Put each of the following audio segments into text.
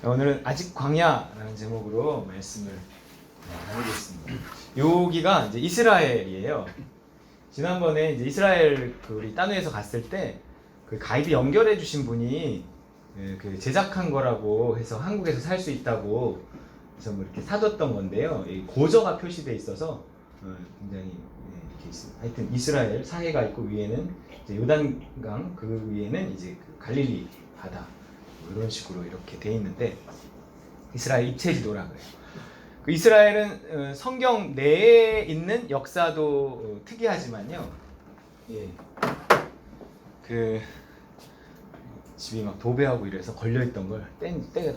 오늘은 아직 광야라는 제목으로 말씀을 나누겠습니다. 여기가 이제 이스라엘이에요. 지난번에 이제 이스라엘 우리 따누에서 갔을 때 그 가이드 연결해 주신 분이 그 제작한 거라고 해서 한국에서 살 수 있다고 그래서 뭐 이렇게 사뒀던 건데요. 이 고저가 표시돼 있어서 굉장히 이렇게 있습니다. 하여튼 이스라엘 사해가 있고 위에는 이제 요단강 그 위에는 이제 그 갈릴리 바다 뭐 이런 식으로 이렇게 돼 있는데 이스라엘 입체지도라고 해요. 그 이스라엘은 성경 내에 있는 역사도 특이하지만요. 예. 그 집이 막 도배하고 이래서 걸려있던 걸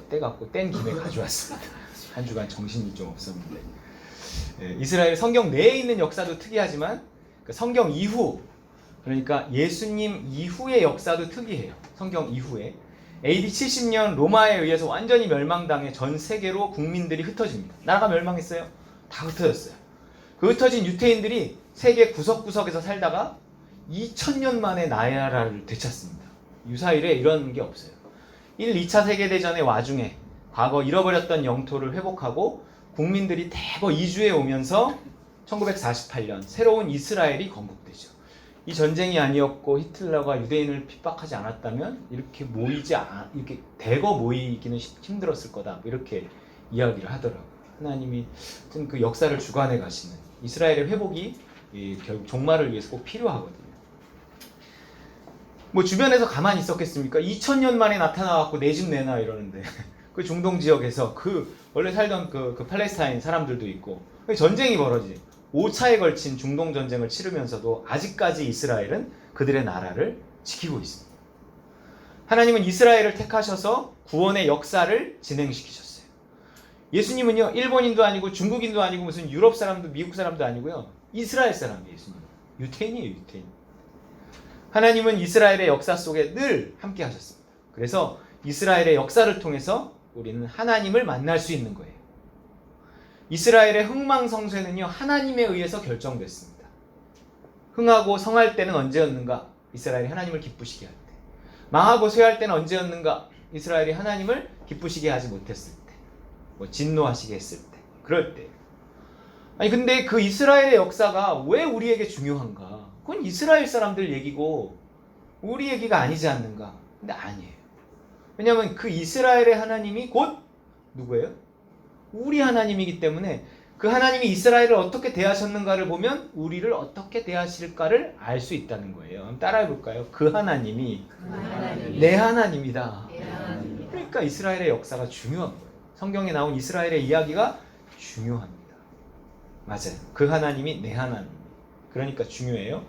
떼갖고 뗀 김에 가져왔습니다. 한 주간 정신이 좀 없었는데. 예, 이스라엘 성경 내에 있는 역사도 특이하지만 그 성경 이후, 그러니까 예수님 이후의 역사도 특이해요. 성경 이후에 AD 70년 로마에 의해서 완전히 멸망당해 전 세계로 국민들이 흩어집니다. 나라가 멸망했어요. 다 흩어졌어요. 그 흩어진 유태인들이 세계 구석구석에서 살다가 2000년 만에 나라를 되찾습니다. 유사일에 이런 게 없어요. 1, 2차 세계대전의 와중에 과거 잃어버렸던 영토를 회복하고 국민들이 대거 이주해 오면서 1948년 새로운 이스라엘이 건국되죠. 이 전쟁이 아니었고 히틀러가 유대인을 핍박하지 않았다면 이렇게 이렇게 대거 모이기는 힘들었을 거다. 이렇게 이야기를 하더라고요. 하나님이 그 역사를 주관해 가시는 이스라엘의 회복이 결국 종말을 위해서 꼭 필요하거든요. 뭐 주변에서 가만히 있었겠습니까? 2000년 만에 나타나갖고 내 집 내놔 이러는데 그 중동 지역에서 그 원래 살던 그 팔레스타인 사람들도 있고 전쟁이 벌어지죠. 5차에 걸친 중동 전쟁을 치르면서도 아직까지 이스라엘은 그들의 나라를 지키고 있습니다. 하나님은 이스라엘을 택하셔서 구원의 역사를 진행시키셨어요. 예수님은요, 일본인도 아니고 중국인도 아니고 무슨 유럽 사람도 미국 사람도 아니고요, 이스라엘 사람이에요. 예수님 유태인이에요. 유태인. 하나님은 이스라엘의 역사 속에 늘 함께 하셨습니다. 그래서 이스라엘의 역사를 통해서 우리는 하나님을 만날 수 있는 거예요. 이스라엘의 흥망성쇠는요, 하나님에 의해서 결정됐습니다. 흥하고 성할 때는 언제였는가? 이스라엘이 하나님을 기쁘시게 할 때. 망하고 쇠할 때는 언제였는가? 이스라엘이 하나님을 기쁘시게 하지 못했을 때. 뭐 진노하시게 했을 때. 그럴 때. 아니 근데 그 이스라엘의 역사가 왜 우리에게 중요한가? 그건 이스라엘 사람들 얘기고 우리 얘기가 아니지 않는가? 근데 아니에요. 왜냐하면 그 이스라엘의 하나님이 곧 누구예요? 우리 하나님이기 때문에 그 하나님이 이스라엘을 어떻게 대하셨는가를 보면 우리를 어떻게 대하실까를 알 수 있다는 거예요. 한번 따라해 볼까요? 그 하나님이 내 하나님이다. 그러니까 이스라엘의 역사가 중요한 거예요. 성경에 나온 이스라엘의 이야기가 중요합니다. 맞아요. 그 하나님이 내 하나님. 그러니까 중요해요.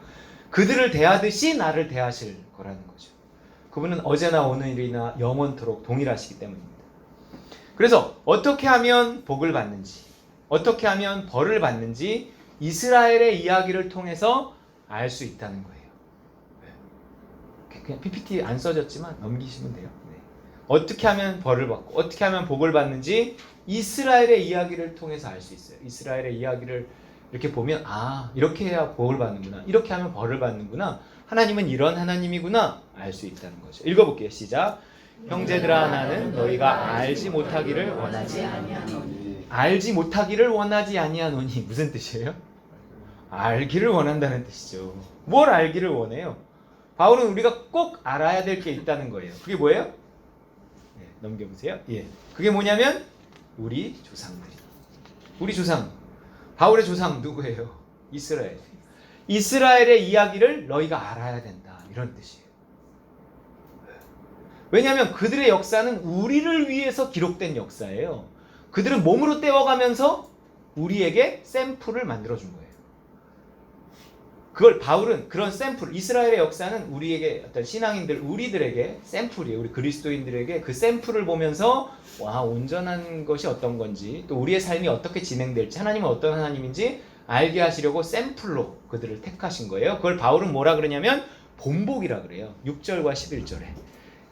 그들을 대하듯이 나를 대하실 거라는 거죠. 그분은 어제나 오늘이나 영원토록 동일하시기 때문입니다. 그래서 어떻게 하면 복을 받는지, 어떻게 하면 벌을 받는지 이스라엘의 이야기를 통해서 알 수 있다는 거예요. 그냥 PPT 안 써졌지만 넘기시면 돼요. 네. 어떻게 하면 벌을 받고 어떻게 하면 복을 받는지 이스라엘의 이야기를 통해서 알 수 있어요. 이스라엘의 이야기를 이렇게 보면 이렇게 해야 복을 받는구나. 이렇게 하면 벌을 받는구나. 하나님은 이런 하나님이구나. 알 수 있다는 거죠. 읽어볼게요. 시작. 형제들아 나는 너희가 알지 못하기를 원하지 아니하노니. 알지 못하기를 원하지 아니하노니 무슨 뜻이에요? 알기를 원한다는 뜻이죠. 뭘 알기를 원해요? 바울은 우리가 꼭 알아야 될 게 있다는 거예요. 그게 뭐예요? 네, 넘겨보세요. 예, 그게 뭐냐면 우리 조상들이. 우리 조상. 바울의 조상 누구예요? 이스라엘. 이스라엘의 이야기를 너희가 알아야 된다. 이런 뜻이에요. 왜냐하면 그들의 역사는 우리를 위해서 기록된 역사예요. 그들은 몸으로 떼어가면서 우리에게 샘플을 만들어준 거예요. 그걸 바울은 그런 샘플, 이스라엘의 역사는 우리에게 어떤 신앙인들, 우리들에게 샘플이에요. 우리 그리스도인들에게 그 샘플을 보면서 온전한 것이 어떤 건지, 또 우리의 삶이 어떻게 진행될지, 하나님은 어떤 하나님인지 알게 하시려고 샘플로 그들을 택하신 거예요. 그걸 바울은 뭐라 그러냐면 본보기라 그래요. 6절과 11절에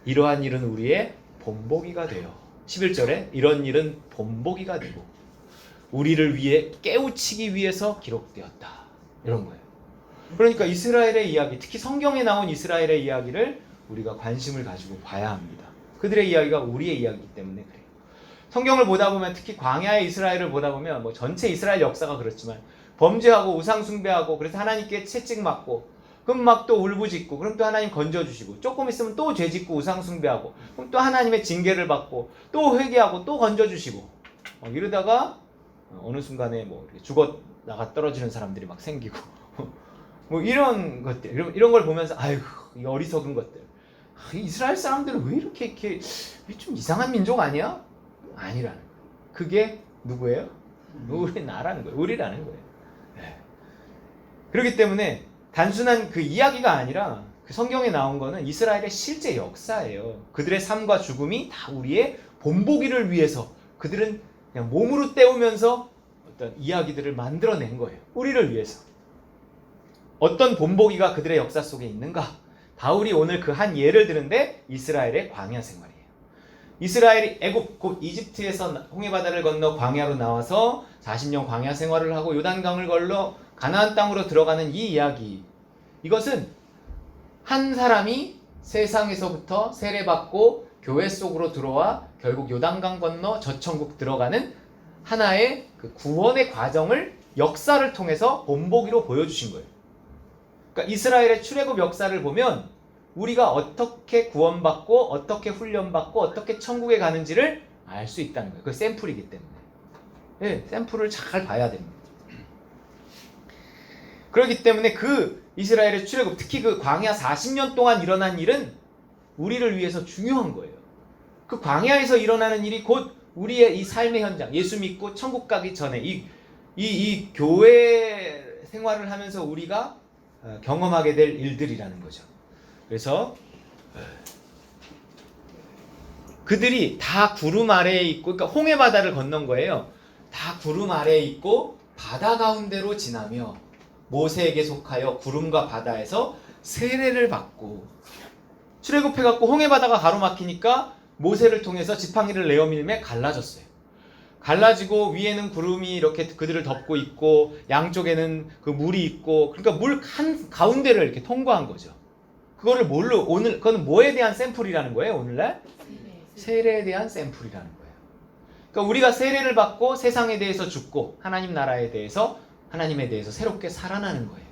이러한 일은 우리의 본보기가 돼요. 11절에 이런 일은 본보기가 되고 우리를 위해 깨우치기 위해서 기록되었다. 이런 거예요. 그러니까 이스라엘의 이야기, 특히 성경에 나온 이스라엘의 이야기를 우리가 관심을 가지고 봐야 합니다. 그들의 이야기가 우리의 이야기이기 때문에 그래요. 성경을 보다 보면 특히 광야의 이스라엘을 보다 보면 뭐 전체 이스라엘 역사가 그렇지만 범죄하고 우상 숭배하고 그래서 하나님께 채찍맞고 그럼 막 또 울부짖고 그럼 또 하나님 건져주시고 조금 있으면 또 죄짓고 우상 숭배하고 그럼 또 하나님의 징계를 받고 또 회개하고 또 건져주시고 이러다가 어느 순간에 뭐 죽어 나가 떨어지는 사람들이 막 생기고 뭐 이런 것들 이런 걸 보면서 아이고 이 어리석은 것들 이스라엘 사람들은 왜 이렇게 좀 이상한 민족 아니야? 아니라는 거예요. 그게 누구예요? 우리 나라는 거예요. 우리라는 거예요. 네. 그렇기 때문에 단순한 그 이야기가 아니라 그 성경에 나온 거는 이스라엘의 실제 역사예요. 그들의 삶과 죽음이 다 우리의 본보기를 위해서 그들은 그냥 몸으로 때우면서 어떤 이야기들을 만들어낸 거예요. 우리를 위해서. 어떤 본보기가 그들의 역사 속에 있는가? 바울이 오늘 그 한 예를 드는데 이스라엘의 광야 생활이에요. 이스라엘이 애굽 곧 이집트에서 홍해바다를 건너 광야로 나와서 40년 광야 생활을 하고 요단강을 걸러 가나안 땅으로 들어가는 이 이야기. 이것은 한 사람이 세상에서부터 세례받고 교회 속으로 들어와 결국 요단강 건너 저천국 들어가는 하나의 그 구원의 과정을 역사를 통해서 본보기로 보여주신 거예요. 그러니까 이스라엘의 출애굽 역사를 보면 우리가 어떻게 구원받고 어떻게 훈련받고 어떻게 천국에 가는지를 알 수 있다는 거예요. 그 샘플이기 때문에. 네, 샘플을 잘 봐야 됩니다. 그렇기 때문에 그 이스라엘의 출애굽, 특히 그 광야 40년 동안 일어난 일은 우리를 위해서 중요한 거예요. 그 광야에서 일어나는 일이 곧 우리의 이 삶의 현장, 예수 믿고 천국 가기 전에 이 교회 생활을 하면서 우리가 경험하게 될 일들이라는 거죠. 그래서 그들이 다 구름 아래에 있고, 그러니까 홍해바다를 건넌 거예요. 다 구름 아래에 있고 바다 가운데로 지나며 모세에게 속하여 구름과 바다에서 세례를 받고 출애굽해갖고 홍해바다가 가로막히니까 모세를 통해서 지팡이를 내어 밀매 갈라졌어요. 갈라지고 위에는 구름이 이렇게 그들을 덮고 있고 양쪽에는 그 물이 있고 그러니까 물 한 가운데를 이렇게 통과한 거죠. 그거를 뭘로 오늘 그거는 뭐에 대한 샘플이라는 거예요? 오늘날 세례에 대한 샘플이라는 거예요. 그러니까 우리가 세례를 받고 세상에 대해서 죽고 하나님 나라에 대해서 하나님에 대해서 새롭게 살아나는 거예요.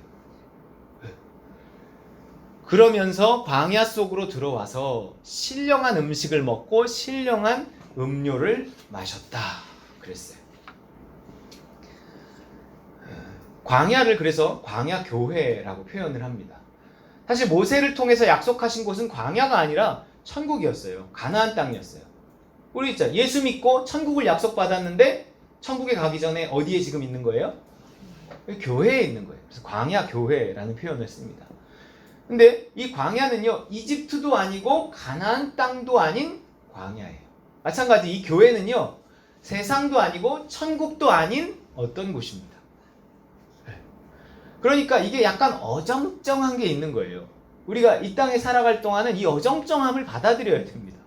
그러면서 광야 속으로 들어와서 신령한 음식을 먹고 신령한 음료를 마셨다 그랬어요. 광야를 그래서 광야 교회라고 표현을 합니다. 사실 모세를 통해서 약속하신 곳은 광야가 아니라 천국이었어요. 가나안 땅이었어요. 우리 있잖아요. 예수 믿고 천국을 약속받았는데 천국에 가기 전에 어디에 지금 있는 거예요? 교회에 있는 거예요. 그래서 광야 교회라는 표현을 씁니다. 근데 이 광야는요, 이집트도 아니고 가나안 땅도 아닌 광야예요. 마찬가지 이 교회는요, 세상도 아니고 천국도 아닌 어떤 곳입니다. 그러니까 이게 약간 어정쩡한 게 있는 거예요. 우리가 이 땅에 살아갈 동안은 이 어정쩡함을 받아들여야 됩니다.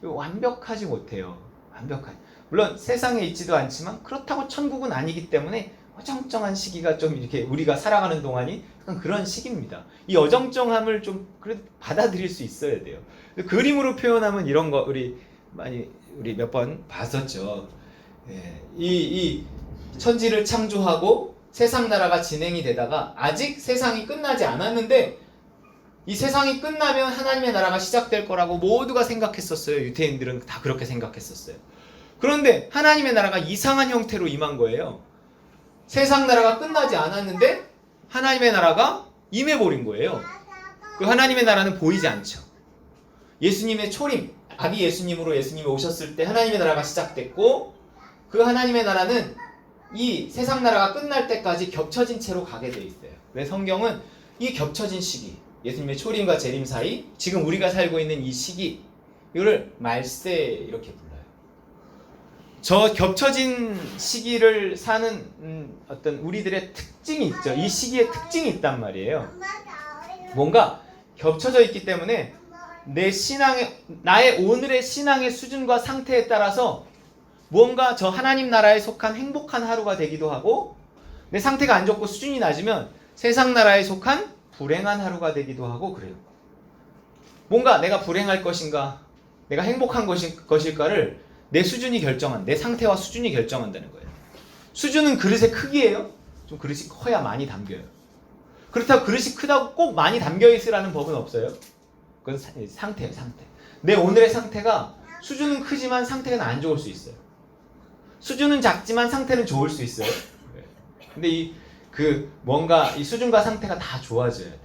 완벽하지 못해요. 완벽하지. 물론 세상에 있지도 않지만 그렇다고 천국은 아니기 때문에 어정쩡한 시기가 좀 이렇게 우리가 살아가는 동안이 약간 그런 시기입니다. 이 어정쩡함을 좀 그래도 받아들일 수 있어야 돼요. 그림으로 표현하면 이런 거 우리 몇 번 봤었죠. 예, 이 천지를 창조하고 세상 나라가 진행이 되다가 아직 세상이 끝나지 않았는데 이 세상이 끝나면 하나님의 나라가 시작될 거라고 모두가 생각했었어요. 유대인들은 다 그렇게 생각했었어요. 그런데 하나님의 나라가 이상한 형태로 임한 거예요. 세상 나라가 끝나지 않았는데 하나님의 나라가 임해버린 거예요. 그 하나님의 나라는 보이지 않죠. 예수님의 초림, 아기 예수님으로 예수님이 오셨을 때 하나님의 나라가 시작됐고 그 하나님의 나라는 이 세상 나라가 끝날 때까지 겹쳐진 채로 가게 돼 있어요. 왜 성경은 이 겹쳐진 시기, 예수님의 초림과 재림 사이, 지금 우리가 살고 있는 이 시기, 이거를 말세 이렇게 불러요. 저 겹쳐진 시기를 사는 어떤 우리들의 특징이 있죠. 이 시기에 특징이 있단 말이에요. 뭔가 겹쳐져 있기 때문에 나의 오늘의 신앙의 수준과 상태에 따라서 무언가 저 하나님 나라에 속한 행복한 하루가 되기도 하고 내 상태가 안 좋고 수준이 낮으면 세상 나라에 속한 불행한 하루가 되기도 하고 그래요. 뭔가 내가 불행할 것인가 내가 행복한 것일까를 내 수준이 내 상태와 수준이 결정한다는 거예요. 수준은 그릇의 크기예요. 좀 그릇이 커야 많이 담겨요. 그렇다고 그릇이 크다고 꼭 많이 담겨 있으라는 법은 없어요. 그건 상태예요, 상태. 내 오늘의 상태가 수준은 크지만 상태는 안 좋을 수 있어요. 수준은 작지만 상태는 좋을 수 있어요. 근데 뭔가 이 수준과 상태가 다 좋아져야 돼요.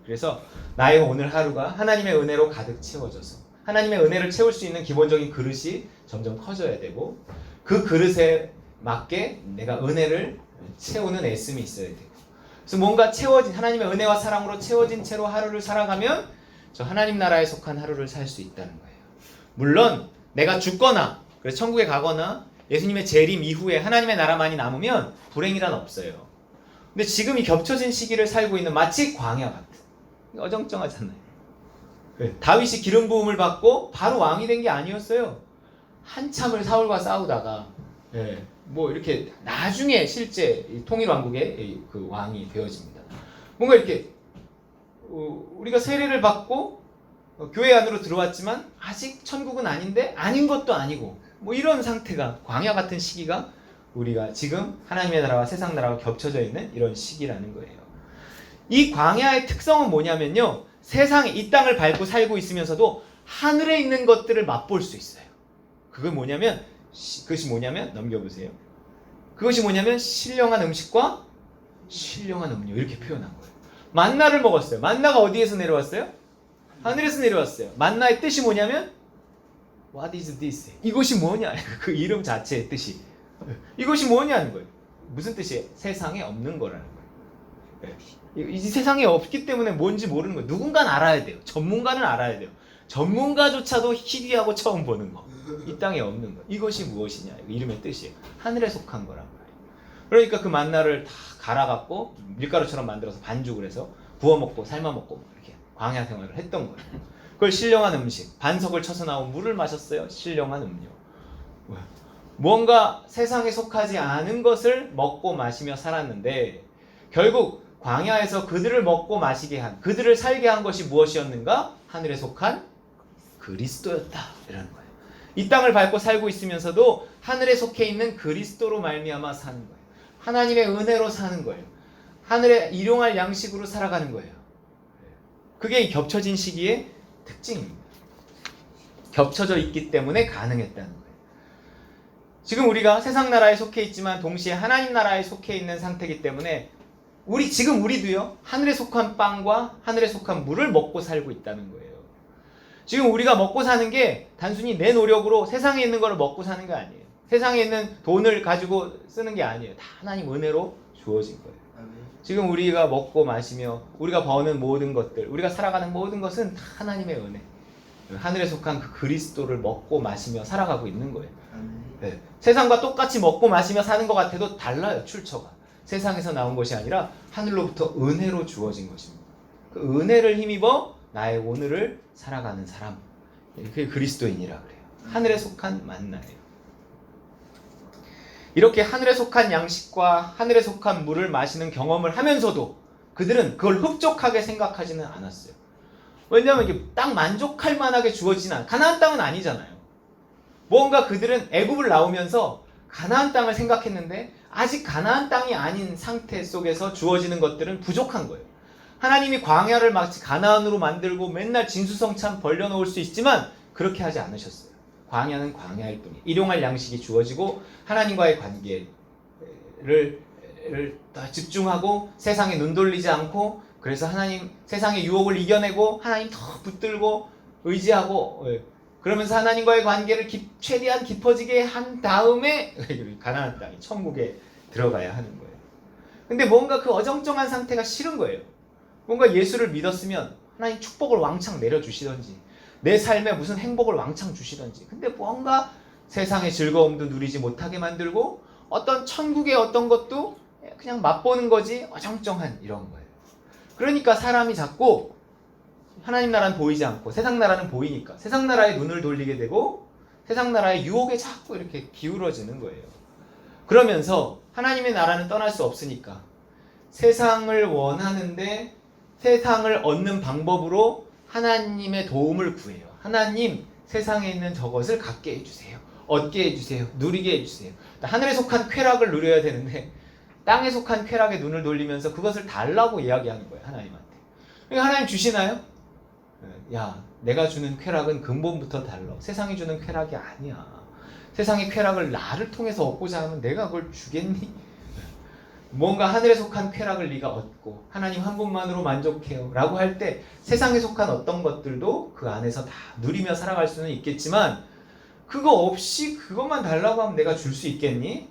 그래서 나의 오늘 하루가 하나님의 은혜로 가득 채워져서 하나님의 은혜를 채울 수 있는 기본적인 그릇이 점점 커져야 되고, 그 그릇에 맞게 내가 은혜를 채우는 애씀이 있어야 되고, 그래서 뭔가 채워진 하나님의 은혜와 사랑으로 채워진 채로 하루를 살아가면 저 하나님 나라에 속한 하루를 살 수 있다는 거예요. 물론 내가 죽거나 그래서 천국에 가거나 예수님의 재림 이후에 하나님의 나라만이 남으면 불행이란 없어요. 근데 지금 이 겹쳐진 시기를 살고 있는 마치 광야 같은, 어정쩡하잖아요. 다윗이 기름 부음을 받고 바로 왕이 된 게 아니었어요. 한참을 사울과 싸우다가 뭐 이렇게 나중에 실제 통일 왕국의 그 왕이 되어집니다. 뭔가 이렇게 우리가 세례를 받고 교회 안으로 들어왔지만 아직 천국은 아닌데 아닌 것도 아니고 뭐 이런 상태가, 광야 같은 시기가 우리가 지금 하나님의 나라와 세상 나라가 겹쳐져 있는 이런 시기라는 거예요. 이 광야의 특성은 뭐냐면요, 세상에 이 땅을 밟고 살고 있으면서도 하늘에 있는 것들을 맛볼 수 있어요. 그것이 뭐냐면 넘겨보세요. 그것이 뭐냐면 신령한 음식과 신령한 음료, 이렇게 표현한 거예요. 만나를 먹었어요. 만나가 어디에서 내려왔어요? 하늘에서 내려왔어요. 만나의 뜻이 뭐냐면 What is this? 이것이 뭐냐? 그 이름 자체의 뜻이 이것이 뭐냐는 거예요. 무슨 뜻이에요? 세상에 없는 거라는 거예요. 이 세상에 없기 때문에 뭔지 모르는 거예요. 누군가는 알아야 돼요. 전문가는 알아야 돼요. 전문가조차도 희귀하고 처음 보는 거. 이 땅에 없는 거. 이것이 무엇이냐? 이름의 뜻이에요. 하늘에 속한 거란 말이에요. 그러니까 그 만나를 다 갈아갖고 밀가루처럼 만들어서 반죽을 해서 구워 먹고 삶아 먹고 이렇게 광야 생활을 했던 거예요. 그걸 신령한 음식, 반석을 쳐서 나온 물을 마셨어요. 신령한 음료. 뭔가 세상에 속하지 않은 것을 먹고 마시며 살았는데 결국 광야에서 그들을 먹고 마시게 한, 그들을 살게 한 것이 무엇이었는가? 하늘에 속한 그리스도였다, 이라는 거예요. 이 땅을 밟고 살고 있으면서도 하늘에 속해 있는 그리스도로 말미암아 사는 거예요. 하나님의 은혜로 사는 거예요. 하늘에 일용할 양식으로 살아가는 거예요. 그게 이 겹쳐진 시기의 특징입니다. ገብ쳐져 있기 때문에 가능했다는 거예요. 지금 우리가 세상 나라에 속해 있지만 동시에 하나님 나라에 속해 있는 상태이기 때문에 우리도요, 하늘에 속한 빵과 하늘에 속한 물을 먹고 살고 있다는 거예요. 지금 우리가 먹고 사는 게 단순히 내 노력으로 세상에 있는 걸 먹고 사는 게 아니에요. 세상에 있는 돈을 가지고 쓰는 게 아니에요. 다 하나님 은혜로 주어진 거예요. 지금 우리가 먹고 마시며 우리가 버는 모든 것들, 우리가 살아가는 모든 것은 다 하나님의 은혜. 하늘에 속한 그 그리스도를 먹고 마시며 살아가고 있는 거예요. 네. 세상과 똑같이 먹고 마시며 사는 것 같아도 달라요, 출처가. 세상에서 나온 것이 아니라 하늘로부터 은혜로 주어진 것입니다. 그 은혜를 힘입어 나의 오늘을 살아가는 사람, 그게 그리스도인이라 그래요. 하늘에 속한 만나예요. 이렇게 하늘에 속한 양식과 하늘에 속한 물을 마시는 경험을 하면서도 그들은 그걸 흡족하게 생각하지는 않았어요. 왜냐하면 이게 딱 만족할 만하게 주어지진 않아요. 가나안 땅은 아니잖아요. 뭔가 그들은 애굽을 나오면서 가나안 땅을 생각했는데 아직 가나안 땅이 아닌 상태 속에서 주어지는 것들은 부족한 거예요. 하나님이 광야를 마치 가나안으로 만들고 맨날 진수성찬 벌려놓을 수 있지만 그렇게 하지 않으셨어요. 광야는 광야일 뿐이에요. 일용할 양식이 주어지고 하나님과의 관계를 더 집중하고 세상에 눈 돌리지 않고, 그래서 하나님 세상의 유혹을 이겨내고 하나님 더 붙들고 의지하고, 그러면서 하나님과의 관계를 최대한 깊어지게 한 다음에 가나안 땅이 천국에 들어가야 하는 거예요. 근데 뭔가 그 어정쩡한 상태가 싫은 거예요. 뭔가 예수를 믿었으면 하나님 축복을 왕창 내려주시던지 내 삶에 무슨 행복을 왕창 주시던지, 근데 뭔가 세상의 즐거움도 누리지 못하게 만들고 어떤 천국의 어떤 것도 그냥 맛보는 거지 어정쩡한 이런 거예요. 그러니까 사람이 자꾸 하나님 나라는 보이지 않고 세상 나라는 보이니까 세상 나라에 눈을 돌리게 되고 세상 나라의 유혹에 자꾸 이렇게 기울어지는 거예요. 그러면서 하나님의 나라는 떠날 수 없으니까 세상을 원하는데 세상을 얻는 방법으로 하나님의 도움을 구해요. 하나님, 세상에 있는 저것을 갖게 해주세요. 얻게 해주세요. 누리게 해주세요. 하늘에 속한 쾌락을 누려야 되는데 땅에 속한 쾌락에 눈을 돌리면서 그것을 달라고 이야기하는 거예요. 하나님한테. 그러니까 하나님 주시나요? 야, 내가 주는 쾌락은 근본부터 달라. 세상이 주는 쾌락이 아니야. 세상의 쾌락을 나를 통해서 얻고자 하면 내가 그걸 주겠니? 뭔가 하늘에 속한 쾌락을 네가 얻고 하나님 한 분만으로 만족해요 라고 할 때 세상에 속한 어떤 것들도 그 안에서 다 누리며 살아갈 수는 있겠지만 그거 없이 그것만 달라고 하면 내가 줄 수 있겠니?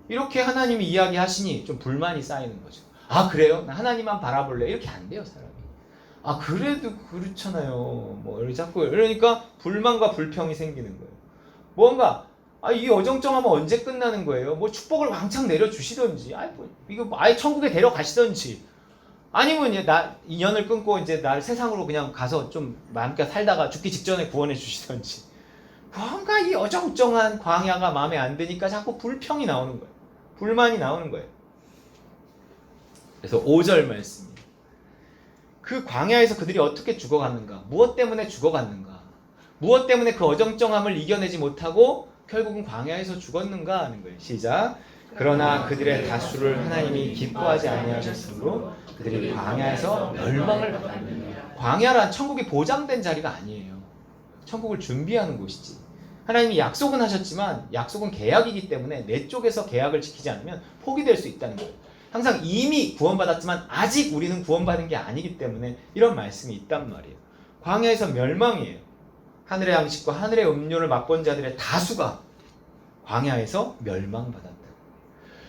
이렇게 하나님이 이야기하시니 좀 불만이 쌓이는 거죠. 아 그래요? 나 하나님만 바라볼래? 이렇게 안 돼요 사람이. 아 그래도 그렇잖아요. 뭐 이렇게 자꾸 이러니까 불만과 불평이 생기는 거예요. 뭔가 이 어정쩡하면 언제 끝나는 거예요? 뭐 축복을 왕창 내려주시던지, 이거 아예 천국에 데려가시던지, 아니면 이제 인연을 끊고 이제 날 세상으로 그냥 가서 좀 마음껏 살다가 죽기 직전에 구원해 주시던지, 뭔가 이 어정쩡한 광야가 마음에 안 드니까 자꾸 불평이 나오는 거예요. 불만이 나오는 거예요. 그래서 5절 말씀입니다. 그 광야에서 그들이 어떻게 죽어갔는가? 무엇 때문에 죽어갔는가? 무엇 때문에 그 어정쩡함을 이겨내지 못하고 결국은 광야에서 죽었는가 하는 거예요. 시작. 그러나 그들의 다수를 하나님이 기뻐하지 아니하셨으므로 그들이 광야에서 멸망을 받았느니라. 광야란 천국이 보장된 자리가 아니에요. 천국을 준비하는 곳이지. 하나님이 약속은 하셨지만 약속은 계약이기 때문에 내 쪽에서 계약을 지키지 않으면 포기될 수 있다는 거예요. 항상 이미 구원받았지만 아직 우리는 구원받은 게 아니기 때문에 이런 말씀이 있단 말이에요. 광야에서 멸망이에요. 하늘의 양식과 하늘의 음료를 맛본 자들의 다수가 광야에서 멸망받았다.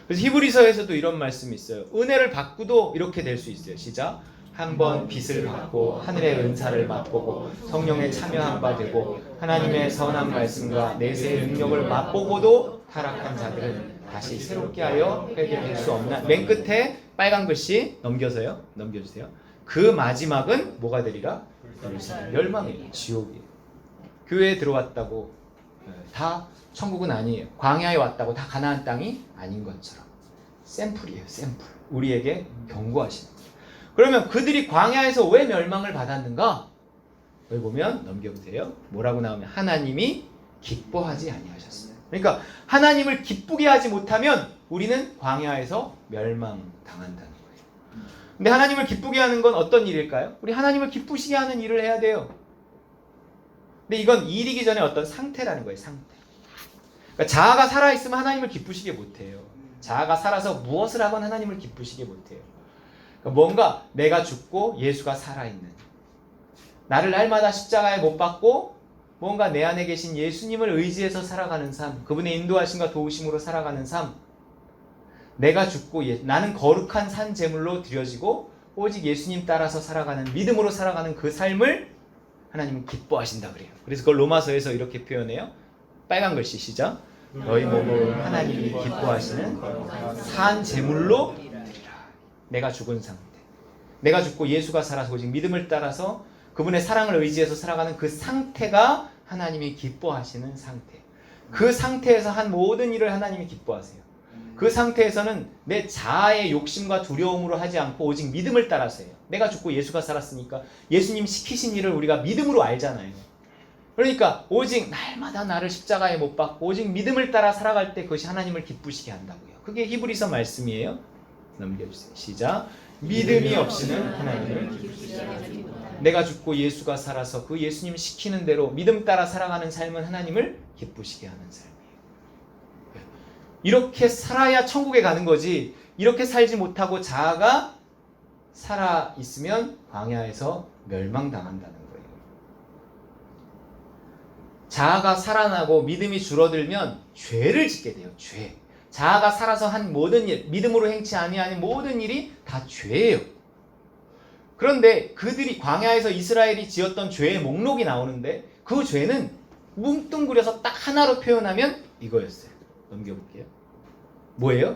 그래서 히브리서에서도 이런 말씀이 있어요. 은혜를 받고도 이렇게 될 수 있어요. 시작. 한번 빛을 받고 하늘의 은사를 맛보고 성령에 참여한 바 되고 하나님의 선한 말씀과 내세의 능력을 맛보고도 타락한 자들은 다시 새롭게 하여 회개될 수 없나. 맨 끝에 빨간 글씨 넘겨주세요. 그 마지막은 뭐가 되리라? 멸망이에요. 지옥이에요. 교회에 들어왔다고 다 천국은 아니에요. 광야에 왔다고 다 가나안 땅이 아닌 것처럼 샘플이에요. 샘플. 우리에게 경고하시는 거예요. 그러면 그들이 광야에서 왜 멸망을 받았는가? 여기 보면 넘겨보세요. 뭐라고 나오면 하나님이 기뻐하지 아니하셨어요. 그러니까 하나님을 기쁘게 하지 못하면 우리는 광야에서 멸망당한다는 거예요. 근데 하나님을 기쁘게 하는 건 어떤 일일까요? 우리 하나님을 기쁘시게 하는 일을 해야 돼요. 근데 이건 일이기 전에 어떤 상태라는 거예요. 상태. 그러니까 자아가 살아있으면 하나님을 기쁘시게 못해요. 자아가 살아서 무엇을 하건 하나님을 기쁘시게 못해요. 그러니까 뭔가 내가 죽고 예수가 살아있는, 나를 날마다 십자가에 못 박고 뭔가 내 안에 계신 예수님을 의지해서 살아가는 삶, 그분의 인도하심과 도우심으로 살아가는 삶, 내가 죽고 나는 거룩한 산 제물로 드려지고 오직 예수님 따라서 살아가는, 믿음으로 살아가는 그 삶을 하나님은 기뻐하신다 그래요. 그래서 그걸 로마서에서 이렇게 표현해요. 빨간 글씨 시작. 너희 몸을 하나님이 기뻐하시는 산 제물로 드리라. 내가 죽은 상태, 내가 죽고 예수가 살아서 오직 믿음을 따라서 그분의 사랑을 의지해서 살아가는 그 상태가 하나님이 기뻐하시는 상태. 그 상태에서 한 모든 일을 하나님이 기뻐하세요. 그 상태에서는 내 자아의 욕심과 두려움으로 하지 않고 오직 믿음을 따라서 해요. 내가 죽고 예수가 살았으니까 예수님 시키신 일을 우리가 믿음으로 알잖아요. 그러니까 오직 날마다 나를 십자가에 못 박고 오직 믿음을 따라 살아갈 때 그것이 하나님을 기쁘시게 한다고요. 그게 히브리서 말씀이에요. 넘겨주세요. 시작. 믿음이 없이는 하나님을 기쁘시게 하지 못한다. 내가 죽고 예수가 살아서 그 예수님 시키는 대로 믿음 따라 살아가는 삶은 하나님을 기쁘시게 하는 삶이에요. 이렇게 살아야 천국에 가는 거지, 이렇게 살지 못하고 자아가 살아있으면 광야에서 멸망당한다는 거예요. 자아가 살아나고 믿음이 줄어들면 죄를 짓게 돼요. 죄. 자아가 살아서 한 모든 일, 믿음으로 행치 아니하는 모든 일이 다 죄예요. 그런데 그들이 광야에서 이스라엘이 지었던 죄의 목록이 나오는데 그 죄는 뭉뚱그려서 딱 하나로 표현하면 이거였어요. 넘겨볼게요. 뭐예요?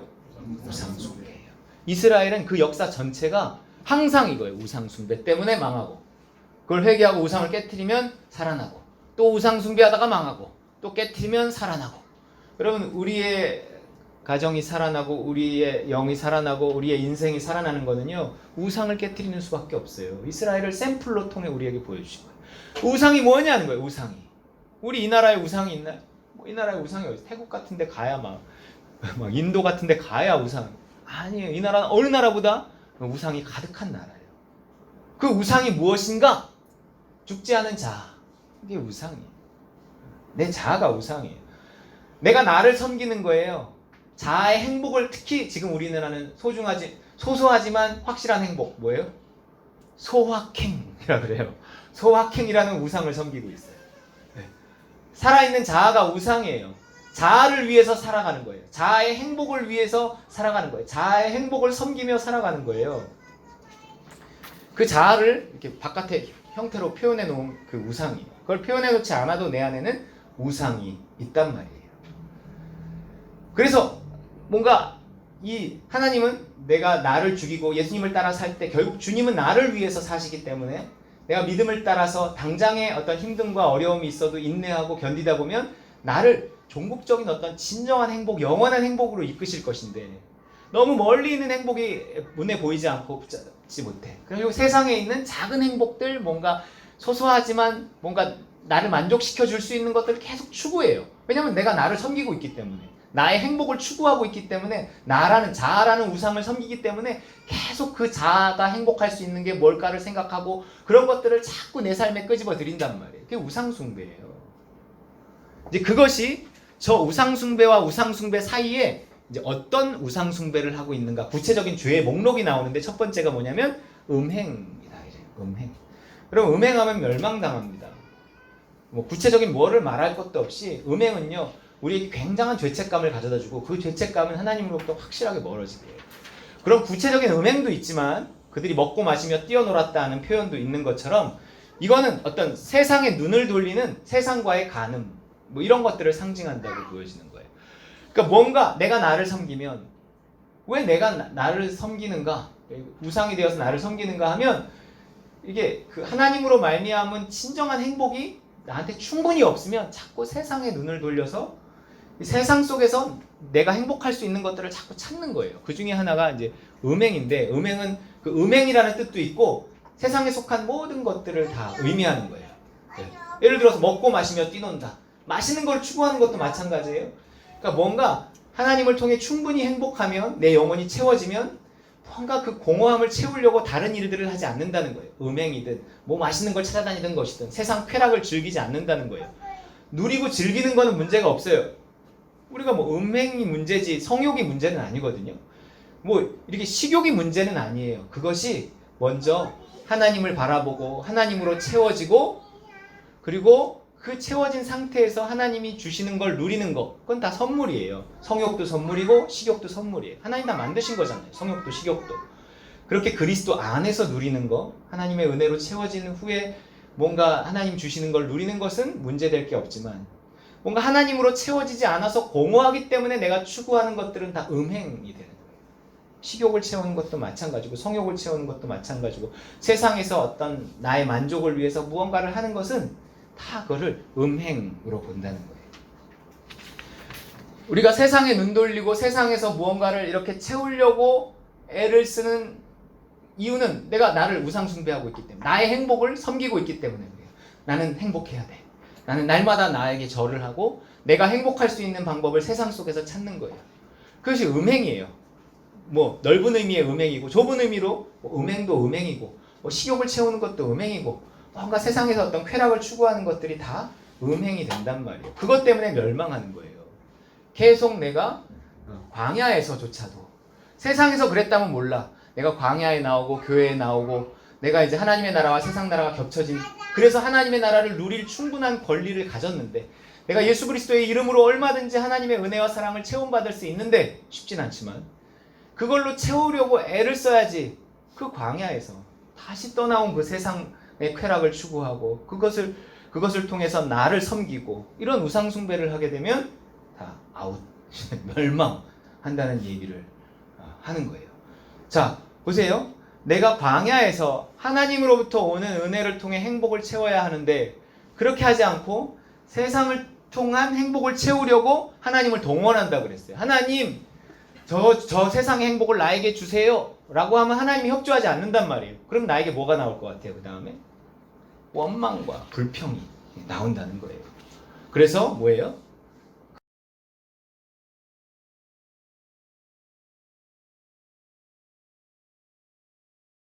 우상숭배예요. 이스라엘은 그 역사 전체가 항상 이거예요. 우상숭배 때문에 망하고, 그걸 회개하고 우상을 깨트리면 살아나고, 또 우상숭배하다가 망하고, 또 깨트리면 살아나고. 여러분, 우리의 가정이 살아나고 우리의 영이 살아나고 우리의 인생이 살아나는 거는요, 우상을 깨트리는 수밖에 없어요. 이스라엘을 샘플로 통해 우리에게 보여주신 거예요. 우상이 뭐냐는 거예요. 우상이. 우리 이 나라에 우상이 있나요? 이 나라에 우상이 어디 태국 같은 데 가야 막 인도 같은 데 가야 우상. 아니에요. 이 나라는 어느 나라보다 우상이 가득한 나라예요. 그 우상이 무엇인가? 죽지 않은 자아. 이게 우상이에요. 내 자아가 우상이에요. 내가 나를 섬기는 거예요. 자아의 행복을 특히 지금 우리나라는 소소하지만 확실한 행복. 뭐예요? 소확행이라 그래요. 소확행이라는 우상을 섬기고 있어요. 네. 살아있는 자아가 우상이에요. 자아를 위해서 살아가는 거예요. 자아의 행복을 위해서 살아가는 거예요. 자아의 행복을 섬기며 살아가는 거예요. 그 자아를 이렇게 바깥의 형태로 표현해 놓은 그 우상이, 그걸 표현해 놓지 않아도 내 안에는 우상이 있단 말이에요. 그래서 뭔가 이 하나님은 내가 나를 죽이고 예수님을 따라 살 때 결국 주님은 나를 위해서 사시기 때문에 내가 믿음을 따라서 당장의 어떤 힘듦과 어려움이 있어도 인내하고 견디다 보면 나를 종국적인 어떤 진정한 행복, 영원한 행복으로 이끄실 것인데 너무 멀리 있는 행복이 눈에 보이지 않고 붙잡지 못해. 그리고 세상에 있는 작은 행복들, 뭔가 소소하지만 뭔가 나를 만족시켜 줄 수 있는 것들을 계속 추구해요. 왜냐하면 내가 나를 섬기고 있기 때문에, 나의 행복을 추구하고 있기 때문에, 나라는 자아라는 우상을 섬기기 때문에 계속 그 자아가 행복할 수 있는 게 뭘까를 생각하고 그런 것들을 자꾸 내 삶에 끄집어 들인단 말이에요. 그게 우상숭배예요. 이제 그것이 저 우상숭배와 우상숭배 사이에 이제 어떤 우상숭배를 하고 있는가, 구체적인 죄의 목록이 나오는데 첫 번째가 뭐냐면 음행이다. 음행. 그럼 음행하면 멸망당합니다. 뭐 구체적인 뭐를 말할 것도 없이 음행은요 우리에게 굉장한 죄책감을 가져다주고 그 죄책감은 하나님으로부터 확실하게 멀어지게 해요. 그런 구체적인 음행도 있지만 그들이 먹고 마시며 뛰어놀았다는 표현도 있는 것처럼 이거는 어떤 세상에 눈을 돌리는 세상과의 간음, 뭐 이런 것들을 상징한다고 보여지는 거예요. 그러니까 뭔가 내가 나를 섬기면, 왜 내가 나를 섬기는가, 우상이 되어서 나를 섬기는가 하면 이게 그 하나님으로 말미암은 진정한 행복이 나한테 충분히 없으면 자꾸 세상에 눈을 돌려서 세상 속에서 내가 행복할 수 있는 것들을 자꾸 찾는 거예요. 그 중에 하나가 이제 음행인데, 음행은 그 음행이라는 뜻도 있고 세상에 속한 모든 것들을 다 의미하는 거예요. 네. 예를 들어서 먹고 마시며 뛰논다. 마시는 걸 추구하는 것도 마찬가지예요. 그러니까 뭔가 하나님을 통해 충분히 행복하면, 내 영혼이 채워지면 뭔가 그 공허함을 채우려고 다른 일들을 하지 않는다는 거예요. 음행이든 뭐 맛있는 걸 찾아다니는 것이든 세상 쾌락을 즐기지 않는다는 거예요. 누리고 즐기는 거는 문제가 없어요. 우리가 뭐 음행이 문제지 성욕이 문제는 아니거든요. 뭐 이렇게 식욕이 문제는 아니에요. 그것이 먼저 하나님을 바라보고 하나님으로 채워지고, 그리고 그 채워진 상태에서 하나님이 주시는 걸 누리는 거, 그건 다 선물이에요. 성욕도 선물이고 식욕도 선물이에요. 하나님 다 만드신 거잖아요. 성욕도 식욕도. 그렇게 그리스도 안에서 누리는 거, 하나님의 은혜로 채워진 후에 뭔가 하나님 주시는 걸 누리는 것은 문제될 게 없지만, 뭔가 하나님으로 채워지지 않아서 공허하기 때문에 내가 추구하는 것들은 다 음행이 되는 거예요. 식욕을 채우는 것도 마찬가지고 성욕을 채우는 것도 마찬가지고 세상에서 어떤 나의 만족을 위해서 무언가를 하는 것은 다 그거를 음행으로 본다는 거예요. 우리가 세상에 눈 돌리고 세상에서 무언가를 이렇게 채우려고 애를 쓰는 이유는 내가 나를 우상 숭배하고 있기 때문에, 나의 행복을 섬기고 있기 때문에 그래요. 나는 행복해야 돼. 나는 날마다 나에게 절을 하고 내가 행복할 수 있는 방법을 세상 속에서 찾는 거예요. 그것이 음행이에요. 뭐 넓은 의미의 음행이고 좁은 의미로 뭐 음행도 음행이고 뭐 식욕을 채우는 것도 음행이고 뭔가 세상에서 어떤 쾌락을 추구하는 것들이 다 음행이 된단 말이에요. 그것 때문에 멸망하는 거예요. 계속 내가 광야에서조차도, 세상에서 그랬다면 몰라, 내가 광야에 나오고 교회에 나오고 내가 이제 하나님의 나라와 세상 나라가 겹쳐진, 그래서 하나님의 나라를 누릴 충분한 권리를 가졌는데, 내가 예수 그리스도의 이름으로 얼마든지 하나님의 은혜와 사랑을 체험받을 수 있는데 쉽진 않지만 그걸로 채우려고 애를 써야지. 그 광야에서 다시 떠나온 그 세상의 쾌락을 추구하고 그것을 통해서 나를 섬기고 이런 우상 숭배를 하게 되면 다 아웃, 멸망한다는 얘기를 하는 거예요. 자, 보세요. 내가 광야에서 하나님으로부터 오는 은혜를 통해 행복을 채워야 하는데 그렇게 하지 않고 세상을 통한 행복을 채우려고 하나님을 동원한다 그랬어요. 하나님, 저 세상의 행복을 나에게 주세요 라고 하면 하나님이 협조하지 않는단 말이에요. 그럼 나에게 뭐가 나올 것 같아요? 그 다음에 원망과 불평이 나온다는 거예요. 그래서 뭐예요?